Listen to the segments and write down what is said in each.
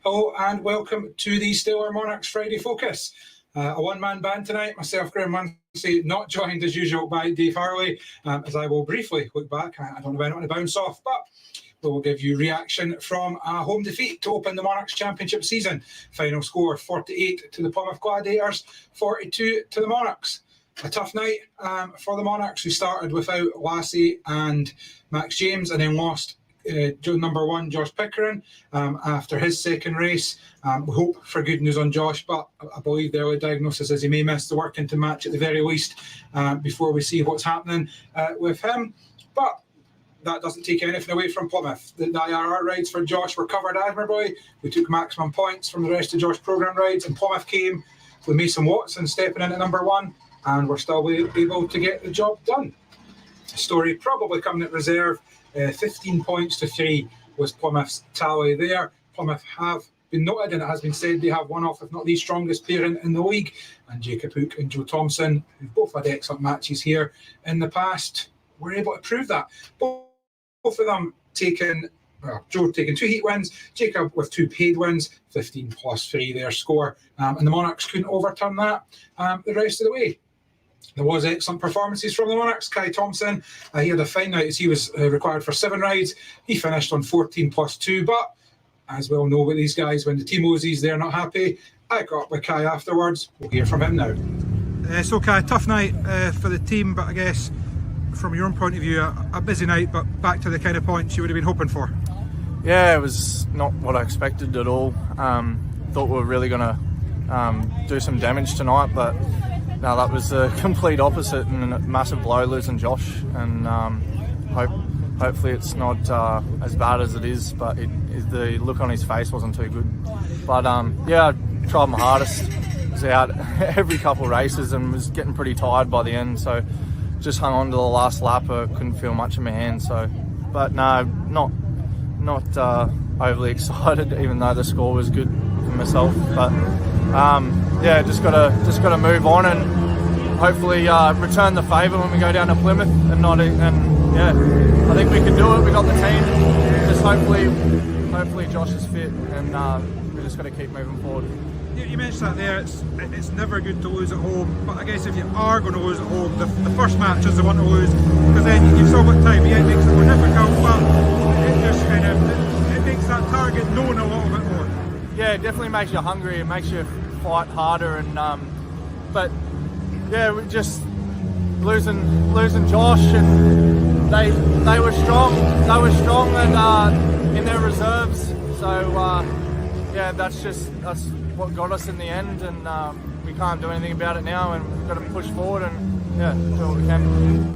Hello and welcome to the Stellar Monarchs Friday Focus. A one-man band tonight, myself, Graham Muncie, not joined as usual by Dave Harley, as I will briefly look back. I don't know when I want to bounce off, but we will give you reaction from a home defeat to open the Monarchs Championship season. Final score 48 to the Plymouth Gladiators, 42 to the Monarchs. A tough night for the Monarchs, who started without Lassie and Max James and then lost number one, Josh Pickering, after his second race. We hope for good news on Josh, but I believe the early diagnosis is he may miss the Workington match at the very least before we see what's happening with him. But that doesn't take anything away from Plymouth. The IRR rides for Josh were covered admirably. We took maximum points from the rest of Josh programme rides, and Plymouth came with Mason Watson stepping in at number one, and we're still able to get the job done. Story probably coming at reserve. 15 points to 3 was Plymouth's tally there. Plymouth have been noted, and it has been said they have one of, if not the strongest pair in the league. And Jacob Hook and Joe Thompson, who've both had excellent matches here in the past, were able to prove that. Both of them Joe taking 2 heat wins, Jacob with 2 paid wins, 15 plus 3 their score. And the Monarchs couldn't overturn that the rest of the way. There was excellent performances from the Monarchs. Kai Thompson, he had a fine night as he was required for 7 rides. He finished on 14 plus 2, but as we all know with these guys, when the team Aussies, they're not happy. I got up with Kai afterwards. We'll hear from him now. So Kai, tough night for the team, but I guess from your own point of view, a busy night, but back to the kind of points you would have been hoping for. Yeah, it was not what I expected at all. Thought we were really going to do some damage tonight, but no, that was the complete opposite, and a massive blow losing Josh. And hopefully it's not as bad as it is, but the look on his face wasn't too good. But yeah, I tried my hardest. Was out every couple of races and was getting pretty tired by the end, so just hung on to the last lap. I couldn't feel much in my hands. So, but no, not overly excited, even though the score was good for myself. But yeah, just gotta move on and hopefully return the favour when we go down to Plymouth. And yeah, I think we can do it. We got the team. Just hopefully Josh is fit, and we just got to keep moving forward. You mentioned that there. It's never good to lose at home, but I guess if you are going to lose at home, the first match is the one to lose, because then you've still got time. Yeah, it makes it more difficult, but it just it makes that target known a little bit more. Yeah, it definitely makes you hungry. It makes you fight harder, and but yeah, we just losing Josh, and they were strong. They were strong and in their reserves. So yeah, that's what got us in the end, and we can't do anything about it now, and we've got to push forward and yeah, do what we can.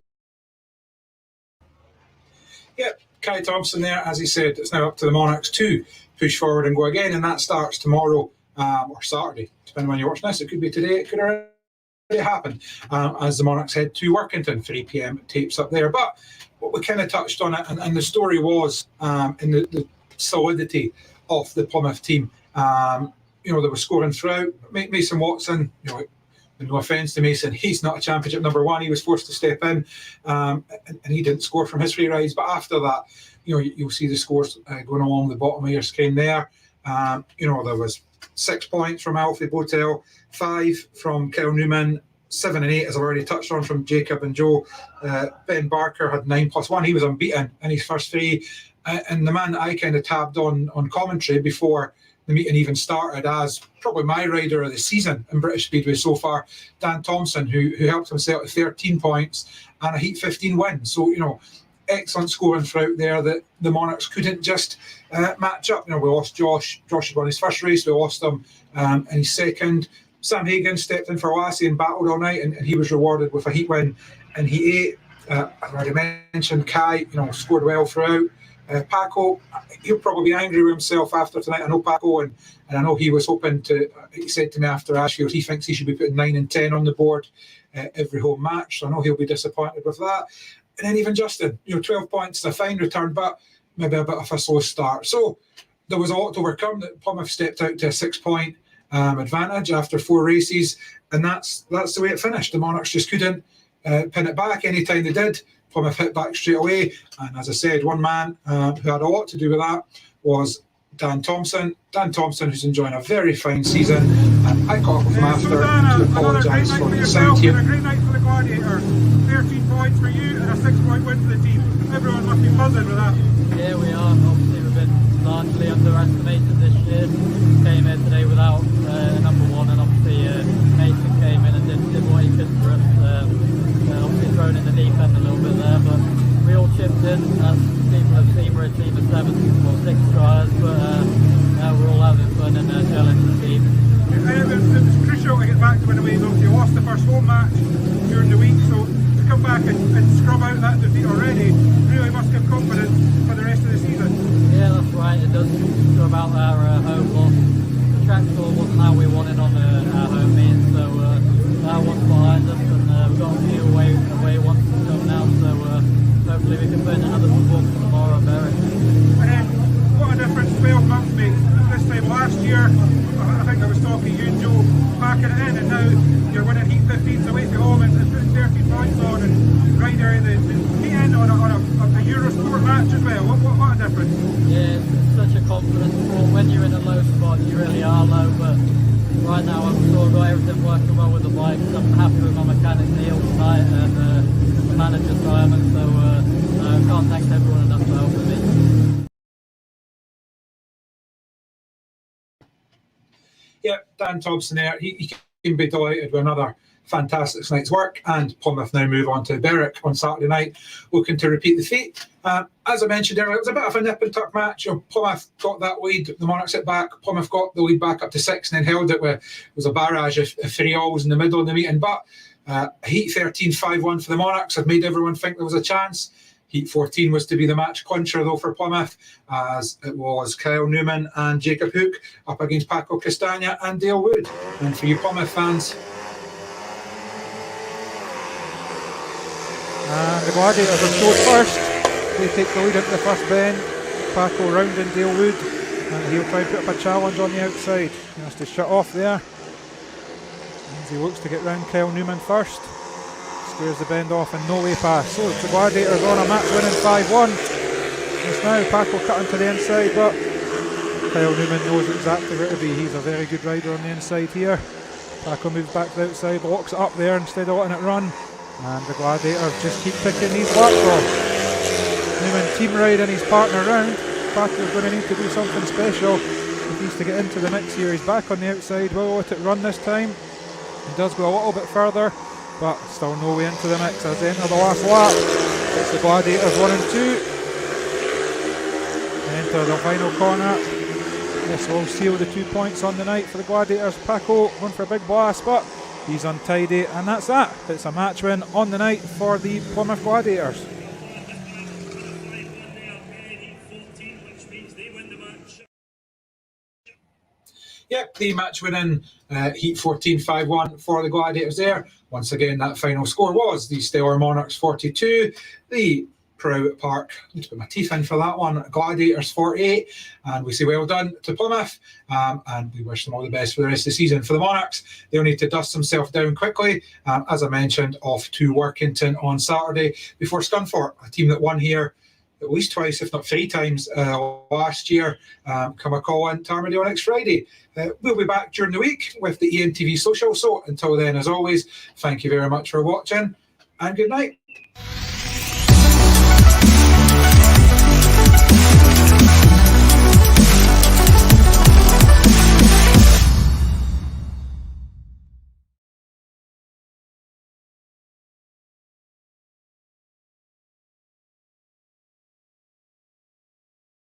Yep, Kai Thompson there, as he said, it's now up to the Monarchs to push forward and go again, and that starts tomorrow or Saturday, depending on when you're watching this. It could be today, it could already happen, as the Monarchs head to Workington, 3 p.m. tapes up there. But what we kind of touched on it, and the story was in the solidity of the Plymouth team. They were scoring throughout. Mason Watson, no offence to Mason, he's not a championship number one. He was forced to step in, and he didn't score from his 3 rides. But after that, you'll see the scores going along the bottom of your screen there. There was 6 points from Alfie Botel, 5 from Kyle Newman, 7 and 8, as I've already touched on, from Jacob and Joe. Ben Barker had 9 plus 1. He was unbeaten in his first 3. And the man that I kind of tabbed on commentary before the meeting even started as probably my rider of the season in British Speedway so far, Dan Thompson, who helped himself to 13 points and a Heat 15 win. So, excellent scoring throughout there that the Monarchs couldn't just match up. We lost Josh. Josh had won his first race. We lost him in his second. Sam Hagan stepped in for Lassie and battled all night, and he was rewarded with a Heat win in Heat 8. I've already mentioned Kai, scored well throughout. Paco, he'll probably be angry with himself after tonight. I know Paco, and I know he was hoping to, he said to me after Ashfield, he thinks he should be putting 9 and 10 on the board every home match. So I know he'll be disappointed with that. And then even Justin, 12 points, a fine return, but maybe a bit of a slow start. So there was a lot to overcome. That Plymouth stepped out to a 6-point advantage after 4 races, and that's the way it finished. The Monarchs just couldn't pin it back. Anytime they did, Plymouth hit back straight away. And as I said, one man who had a lot to do with that was Dan Thompson. Dan Thompson, who's enjoying a very fine season. And I caught up with him after to apologise for the sound here. A great night for the Gladiators. 13 points for you and a 6-point win for the team. Everyone must be buzzing with that. Yeah, we are. Obviously, we've been largely underestimated this year. Came here today without number one, and obviously Mason came in and did what he could for us. Obviously thrown in the deep end a little bit there, but we all chipped in. As people have seen, we're a team of 7 or 6 tryers, but we're all having fun and gelling the team. It was crucial to get back to win away. Obviously, you lost the first home match during the week, so to come back and scrub out that defeat already really must give confidence for the rest of the season. Yeah, that's right. It does scrub out our home loss. The track score wasn't how we wanted on our home meet, so that one's behind us, and we've got a few away ones to come now, so hopefully we can put in another performance tomorrow, Barry. And then, what a difference 12 months makes. This time last year, I think I was talking you and Joe packing it in, and now you're winning heat 15s away from home and putting 13 points on, and right there the heat end on a Eurosport match as well. What a difference. Yeah, it's such a confidence sport. When you're in a low spot, you really are low, but right now I've sort of got everything working well with the bikes. I'm happy with my mechanic Neil tonight and the manager Simon, so I can't thank everyone enough for helping me. Yeah, Dan Thompson there. He can be delighted with another fantastic night's work, and Plymouth now move on to Berwick on Saturday night, looking to repeat the feat. As I mentioned earlier, it was a bit of a nip and tuck match. Plymouth got that lead, the Monarchs hit back, Plymouth got the lead back up to 6 and then held it with, it was a barrage of 3-alls in the middle of the meeting, but Heat 13 5-1 for the Monarchs had made everyone think there was a chance. Heat 14 was to be the match clincher though for Plymouth, as it was Kyle Newman and Jacob Hook up against Paco Castagna and Dale Wood. And for you Plymouth fans, and the Gladiators are showed first. They take the lead into the first bend. Paco rounding Dale Wood, and he'll try and put up a challenge on the outside. He has to shut off there. As he looks to get round Kyle Newman first. Squares the bend off and no way pass. So it's the Gladiators on a match winning 5-1. Just now Paco cutting to the inside, but Kyle Newman knows exactly where to be. He's a very good rider on the inside here. Paco moves back to the outside, locks it up there instead of letting it run. And the Gladiators just keep picking these blocks off. Newman team riding his partner round. Paco's going to need to do something special if he's to get into the mix here. He's back on the outside, will let it run this time. He does go a little bit further, but still no way into the mix as they enter the last lap. It's the Gladiators 1 and 2. Enter the final corner. This will seal the 2 points on the night for the Gladiators. Paco going for a big blast, but he's untidy, and that's that. It's a match win on the night for the Plymouth Gladiators. Yep, the match winning Heat 14 5-1 for the Gladiators there. Once again, that final score was the stellar Monarchs 42, the Prow Park, I need to put my teeth in for that one, Gladiators 48, and we say well done to Plymouth, and we wish them all the best for the rest of the season. For the Monarchs, they'll need to dust themselves down quickly, as I mentioned, off to Workington on Saturday before Scunthorpe, a team that won here at least twice, if not 3 times last year, come a call in to Armadale next Friday. We'll be back during the week with the EMTV social, so until then, as always, thank you very much for watching, and good night.